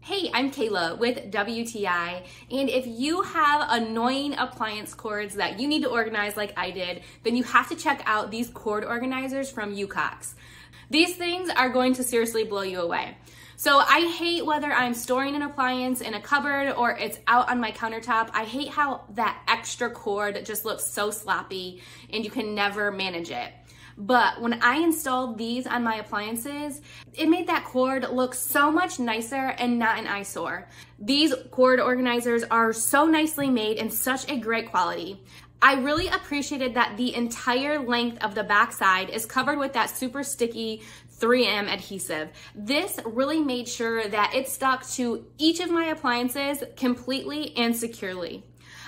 Hey, I'm Kayla with WTI, and if you have annoying appliance cords that you need to organize like I did, then you have to check out these cord organizers from YOUCOX. These things are going to seriously blow you away. So I hate whether I'm storing an appliance in a cupboard or it's out on my countertop. I hate how that extra cord just looks so sloppy and you can never manage it. But when I installed these on my appliances, it made that cord look so much nicer and not an eyesore. These cord organizers are so nicely made and such a great quality. I really appreciated that the entire length of the backside is covered with that super sticky 3M adhesive. This really made sure that it stuck to each of my appliances completely and securely.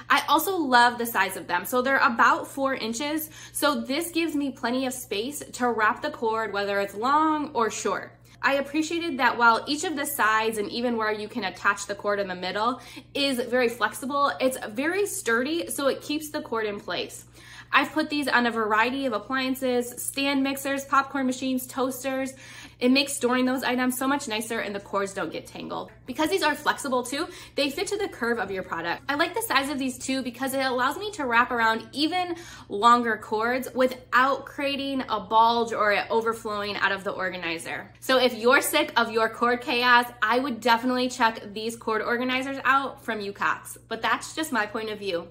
I also love the size of them. So they're about 4 inches. So this gives me plenty of space to wrap the cord, whether it's long or short. I appreciated that while each of the sides and even where you can attach the cord in the middle is very flexible, it's very sturdy, so it keeps the cord in place. I've put these on a variety of appliances, stand mixers, popcorn machines, toasters. It makes storing those items so much nicer and the cords don't get tangled. Because these are flexible too, they fit to the curve of your product. I like the size of these too because it allows me to wrap around even longer cords without creating a bulge or it overflowing out of the organizer. So if you're sick of your cord chaos, I would definitely check these cord organizers out from YOUCOX. But that's just my point of view.